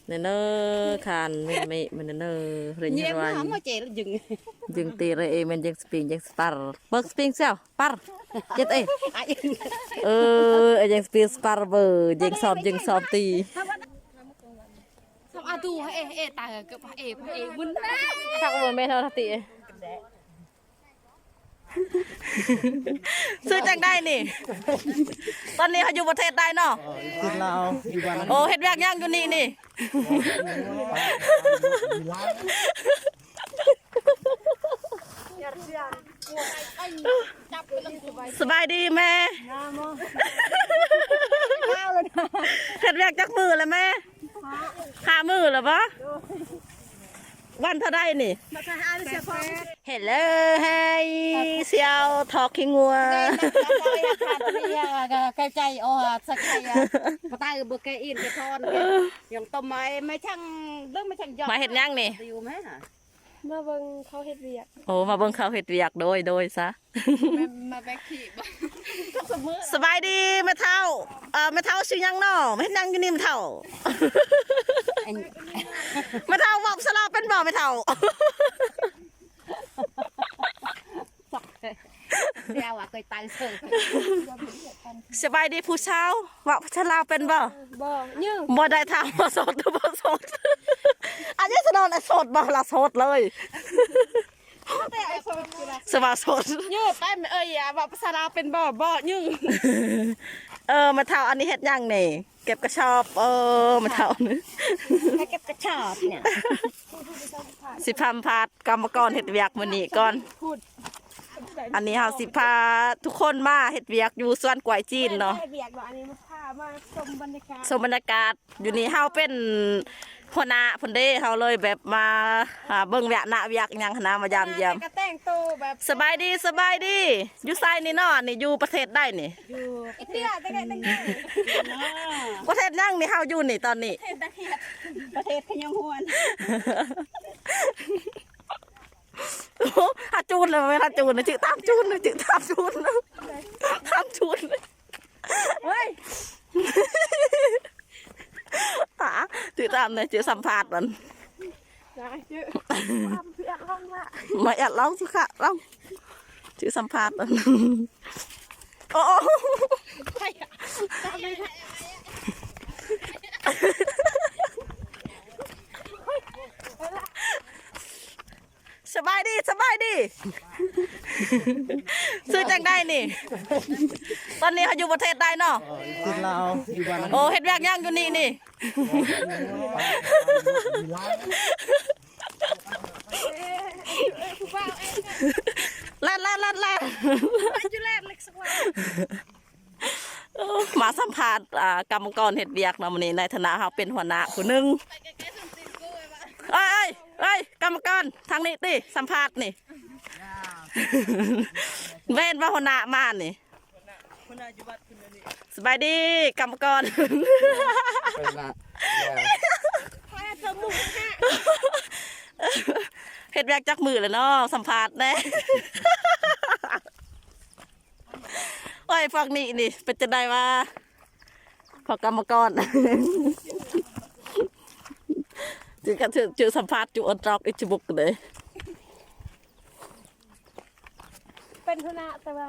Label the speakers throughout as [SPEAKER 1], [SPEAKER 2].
[SPEAKER 1] nên nó khàn mình nó rồi như vậy dừng tì rồi mình dừng spar bớt spin sao par chết ấy dừng spar bờ dừng sọp tì
[SPEAKER 2] xong tu tài cái vun
[SPEAKER 1] sao mà mẹ thôi tìซื้อจังได้นี่ตอนนี้เขาอยู่ประเทศใดเนาะโอ้เฮ็ดแวกย่างอยู่นี่นี่สบายดีแม่เฮ็ดแวกจักมือแล้วแม่5 มือแล้วปะวันเท่าไรนี่เห็นเลยให้เซียวทอกขี้งัว
[SPEAKER 2] ไก่ใจอ๋อสักไก่มาตายกับบุกไก่อินไก่ทอนอย่างต้มไม่ช่างเรื่องไม่ช่างยอด
[SPEAKER 1] มาเห็ดยังนี่
[SPEAKER 2] อยู่ไหมน่ะ
[SPEAKER 3] มาเบิ่งเขาเฮ็ดเวียก
[SPEAKER 1] โอ้มาเบิ่งเขาเห็ดเวียกโดยซะ
[SPEAKER 2] มาแบกขี้บ่
[SPEAKER 1] สบายดีแม่เฒ่าแม่เฒ่าชื่อยังเนาะแม่ยังอยู่นี่แม่เฒ่าแม่เฒ่าบอกสลาเป็นบ่แม่เฒ่า
[SPEAKER 2] เดี๋ยวเคยตายเสือ
[SPEAKER 1] สบายดีผู้เช้าบอกสลาเป็นบ่
[SPEAKER 3] บ่ยืม
[SPEAKER 1] บ่ได้ถามว่าโสดหรือบ่โสดอันนี้สนอนโสดบ่ล่ะโสดเลยสบายโสด
[SPEAKER 2] ยืมไปว่าภาษาลาวเป็นบ่ยืม
[SPEAKER 1] แม่เฒ่าอันนี้เฮ็ดยังนี่เก็บกระสอบแม่เฒ่านี่
[SPEAKER 2] ให้เก็บกระชอบเนี่ย
[SPEAKER 1] สิพาพาดกรรมกรเฮ็ดเวียกมื้อนี้ก่อนอันนี้เฮาสิพาทุกคนมาเฮ็ดเวียกอยู่สวนกล้วยจีนเนาะ
[SPEAKER 3] เฮ็ดเวียกเนาะอันนี้มาพามาชมบรรยากาศ
[SPEAKER 1] ชมบรรยากาศอยู่นี่เฮาเป็นหัวหน้าเพิ่นเด้เฮาเลยแบบมาเบิ่งแวะหน้าเวียกอิหยังหั้นนะมายามเยี่ยม
[SPEAKER 3] ก็แต่งตัวแบบ
[SPEAKER 1] สบายดีอยู่ไสนี่เนาะนี่อยู่ประเทศใดนี่
[SPEAKER 3] อยู่เตี้ยแต่ไง
[SPEAKER 1] ประเทศยังนี่เฮาอยู่นี่ตอนนี้
[SPEAKER 2] ประเทศขยงหวน
[SPEAKER 1] โอ้หาจูนเลยไม่หาจูนนะจืดตามจูนเลยจืดตามจูนเลยตามจูนเลยเฮ้ยจืดตามเลยจืดสัมภาษณ์มัน
[SPEAKER 3] นะยืมความเพียรของว่า
[SPEAKER 1] มาแอดร้องสิค่ะร้องจืดสัมภาษณ์มันโอ้สบายดีซื้อจังได้นี่ตอนนี้เขาอยู่ประเทศใดเนาะโอ้เฮ็ดแวกย่างอยู่นี่นี่ลั่น
[SPEAKER 3] จุแลเล็กสักวัน
[SPEAKER 1] มาสัมภาษณ์กรรมกรเฮ็ดเวียกเนาะมื้อนี้ในฐานะเฮาเป็นหัวหน้าผู้หนึงเอ้ยกรรมกรทางนี้ติสัมภาษณ์นี่เว้นว่าหัวหน้ามานี่สบายดีกรรมกรเฮ็ดแวกจักมือเลยเนาะสัมภาษณ์แน่โอ้ยพวกนี้นี่เป็นจะได้ว่าพอกรรมกรจึงกันเจอสัมภาษณ์จุอันตรอกอิจบุกเลย
[SPEAKER 3] เป็นคณะแต่ว่า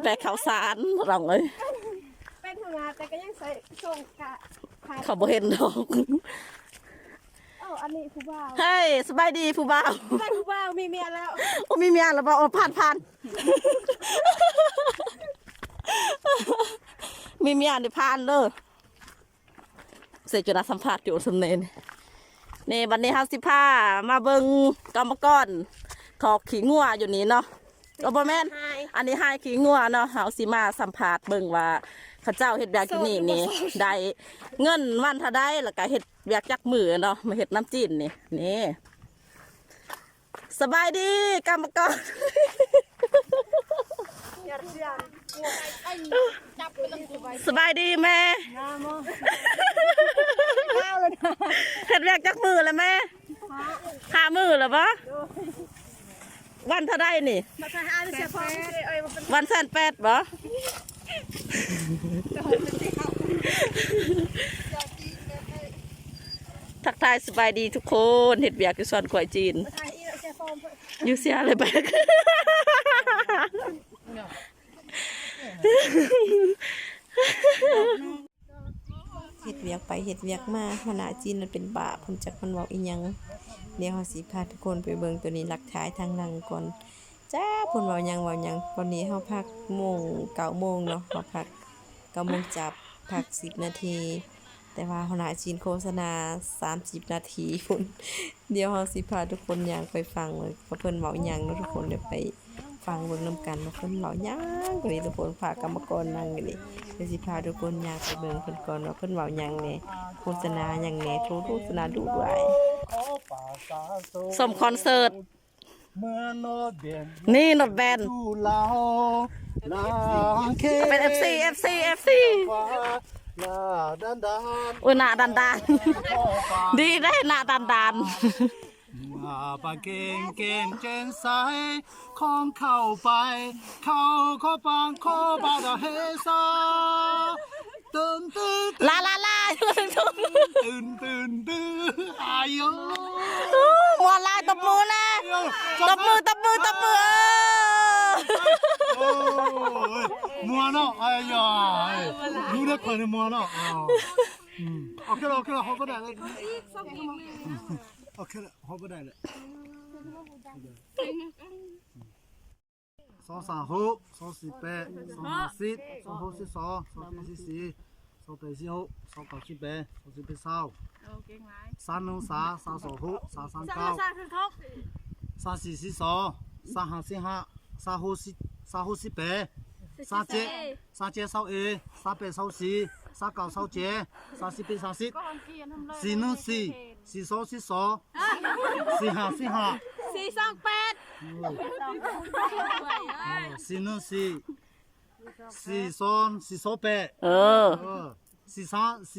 [SPEAKER 1] แบกข้าวสารรองเลย
[SPEAKER 3] เป็นคณะแต่ก็ยังใส่ส่งกะ
[SPEAKER 1] เขาบ่เห็นดอก
[SPEAKER 3] อันนี้ผู้บ่าว
[SPEAKER 1] เฮ้ยสบายดีผู้บ่าว
[SPEAKER 3] เป็นผู้บ่าวมีเมียแล้ว
[SPEAKER 1] โอ้มีเมียแล้วบ่โอ้ผ่านมีเมียนี่ผ่านเลยเสร็จจุดสัมภาษณ์อยู่สำเนนนี่วันนี้เฮาสิพามาเบิ่งกรรมกรขอกขี้งัวอยู่นี่เนาะก็บ่แม่นอันนี้ให้ขี้งัวเนาะเฮาสิมาสัมภาษณ์เบิ่งว่าเขาเจ้าเฮ็ดแบบที่นี่ได้เงินวันเท่าใดแล้วก็เฮ็ดแบบจักมือเนาะมาเฮ็ดน้ำจีนนี่สบายดีกรรมกรสบายดีแม่เฮ็ดแบบจักมือแล้วแม่5 มือแล้วปะวันเท่าใดนี่วัน180,000บ่ ายสบายดีทุกคนเห็ดเบียกอยู่ส่วนกล้วยจีนอยู่เสียเลยแบกเห็ดเวียกไปเห็ดเวียกมาหัวหน้าจีนมันเป็นบาปผมจักมันเว้าอีหยังเดี๋ยวเฮาสิพาทุกคนไปเบิ่งตัวนี้หลักฐานทางหลังก่อนจ้าเพิ่นเว้าหยังวันนี้เฮาพักโมง9 โมงเนาะเฮาพัก9 โมงจับพัก10 นาทีแต่ว่าหัวหน้าจีนโฆษณา30 นาทีพุ่นเดี๋ยวเฮาสิพาทุกคนย่างไปฟังเลยว่าเพิ่นเว้าหยังเนาะทุกคนเดี๋ยวไปฟังเบิ่งนํกันว่าเพิ่นเว้าหยังกว่านี้ทุกคนพากรรมกรนั่งอยู่นี่เดี๋ยวสิพาทุกคนย่างไปเบิ่งเพิ่นก่อนว่าเพิ่นเว้าหยังแหน่โฆษณาหยังแหน่โฆษณาดุหลายสมคอนเสิร์ตนี่นอตแบนเป็น FC อุ้ยหน้าดันดีได้หน้าดัน
[SPEAKER 4] ปาเก่งเก่งเจนใสของเข้าไปเข้าปังเข้าบาดาเฮซาตื่น
[SPEAKER 1] ลา
[SPEAKER 4] ตื่นอายุ
[SPEAKER 1] มอลายตบมือนะตบมือ
[SPEAKER 4] มัวเนาะไอ้ยาดูได้คนมัวเนาะโอเคเขาก็ได้เลยโอเคเขาก็ได้เลย236 248 250 262 274 296 298 314 326 339 3442 355 368 37 31 38 34 39 37 38 40 414 42 45 414 408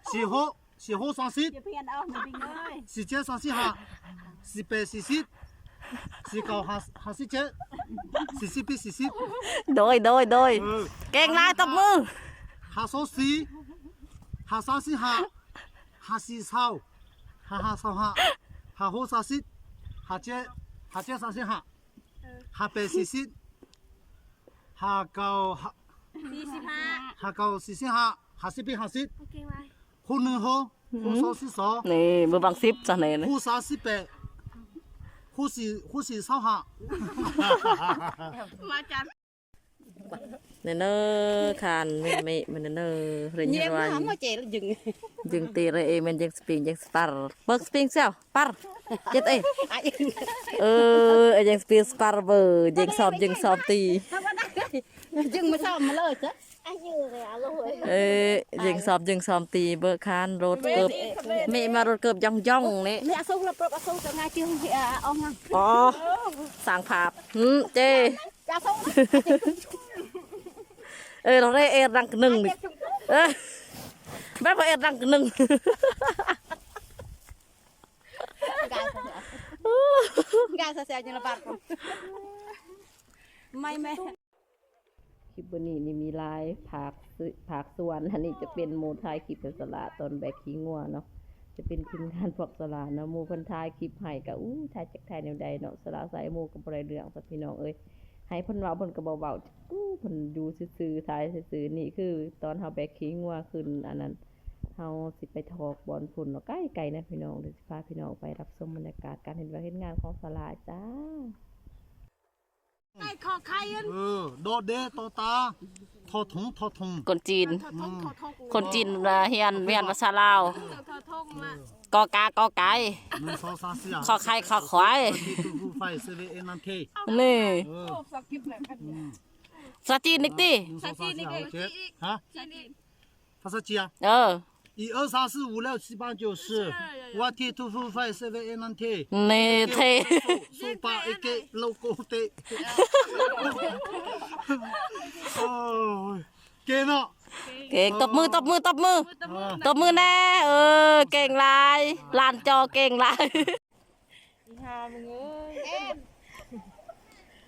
[SPEAKER 4] 439 45 30 47 35 48 40 49 57 40 40
[SPEAKER 1] โดยเก่งลายตบมือ
[SPEAKER 4] 524 535 540 555 560 57 35 58 40 59 45 50 คู่หนึ่งคู่242
[SPEAKER 1] นี่มือบังซิปจ้ะเนี่ย
[SPEAKER 4] คู่38คู่4
[SPEAKER 3] มาจัน
[SPEAKER 1] เนคานไม่มันเนเรียนยังไง
[SPEAKER 2] มาเจลยึง
[SPEAKER 1] ตีเลยมันยังสปริงยังสปาร์เบิกสปริงเซลปาร์เจ็ดยังสปริงสปาร์เบอร์ยังสอบตี
[SPEAKER 2] ยึงมาซ้อมมาเลยจ้ะ
[SPEAKER 1] ยังสอบตีเบอร์คานรถเกือบไม่มารถเกือบย่องนี่
[SPEAKER 2] นี่อาสู้แล้วปรบอาสู้จะง่ายจึงเอาไง
[SPEAKER 1] อ๋อสั่งภาพเจ
[SPEAKER 2] อาสู้
[SPEAKER 1] เราได้รังหนึ่งแบบว่ารังหนึ่ง
[SPEAKER 2] กายเสียยังระบาดไม่แม่
[SPEAKER 1] คลิปวันนี้นี่มีลายผักส่วนอันนี้จะเป็นโมทายคลิปเป็นสละตอนแบกขี้งัวเนาะจะเป็นทีมงานพวกสละเนาะโมพันทายคลิปให้กับทายจากไทยแนวใดเนาะสละใส่โมกับอะไรเรื่องสักพี่น้องให้เพิ่นเว้าเพิ่นก็เบาๆเพิ่นอยู่ซื่อๆทายซื่อๆนี่คือตอนเฮาแบกขี้งัวขึ้นอันนั้นเฮาสิไปทอกบอลฝุ่นเนาะใกล้ๆนะพี่น้องเดี๋ยวสิพาพี่น้องไปรับชมบรรยากาศการเฮ็ดงานของสละจ้า
[SPEAKER 3] ไอ้ขอไข่
[SPEAKER 4] โดดเดโตตาทอทง
[SPEAKER 1] คนจีนเฮียนภาษาลาวกอกากอไก่ขอไข่ขอควายนี่ภาษาจีนนิกตี้
[SPEAKER 4] ฮะภาษาจีน1、2、3、4、5、6、7、8、9、10。1、2、3、4、5、6、7、8、9、10。
[SPEAKER 1] นี่เท
[SPEAKER 4] สูปาเอเกโลโกเตโอ้ยเก่งเนาะ
[SPEAKER 1] เก่งตบมือแน่เก่งลายลานจอเก่งลาย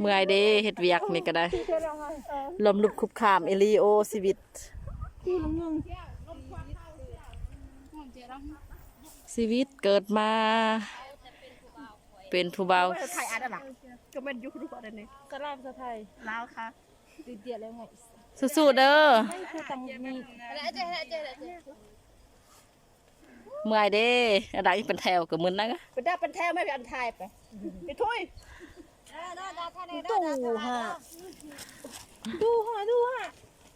[SPEAKER 1] เมื่อยเด้เฮ็ดเวียกนี่ก็ได้ลมลุกคุบขามเอลีโอชีวิตชีวิตเกิดมา เป็นผู้เบา
[SPEAKER 2] ไทยอ่านอะไรก็เป็นยุครุ่งอะไรนี่
[SPEAKER 3] กระลาภาษาไทย
[SPEAKER 2] ลาวค่ะ
[SPEAKER 3] ตีเดียดแล้วไง
[SPEAKER 1] สู้ๆเด้อ
[SPEAKER 3] คือตังมี
[SPEAKER 1] เมื่อยเด้อะไรเป็นแถวกับมึนนะ
[SPEAKER 2] เป็นได้เป็นแท้ไม่เป็นอันไทยไปไปถ้วย
[SPEAKER 3] ตู้ฮะดูฮะ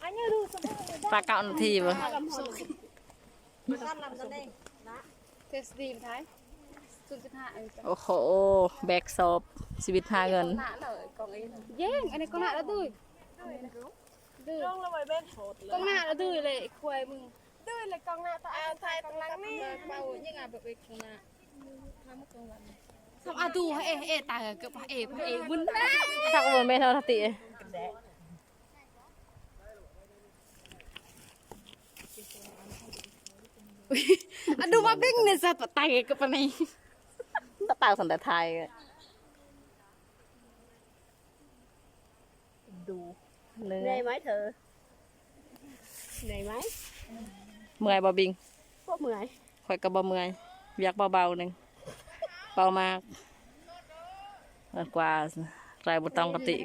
[SPEAKER 3] อันนี้ดูสมมติ
[SPEAKER 1] ปลาเก้านาทีบ่
[SPEAKER 3] เทสดีมไทย0.5
[SPEAKER 1] โอ้โห แบกสอบชีวิตหาเงิน
[SPEAKER 3] เย่งอันนี้ก็หน้าแล้วดื้อร้องระบายเบ้นโหดเลยกองหน้าแล้วดื้อเลยควายมึงดื้อเลยกองหน้าตาไทยตรงหลังนี่เบายังไงแบบไปกองหน้าทำกองหลังทำอาดูให้เอตายกับเอมึนนะ
[SPEAKER 1] ทักบนไม่เท่าทัติ
[SPEAKER 3] อาดูมาบิ้งเนี่ยสัตว์ตายกับปะนี่
[SPEAKER 1] ตะตางสันแต่ไทยดูเนื้
[SPEAKER 2] เหนื่อย
[SPEAKER 1] อ
[SPEAKER 2] ไหมเธอเหนื่อยไหม
[SPEAKER 1] เมื่อยบ่บิง
[SPEAKER 2] พวกเหนื่อย
[SPEAKER 1] ข่อยก็บ่เมื่อยเวียกเบาๆหนึงเบามากกว่าไรบ่ต้องกติ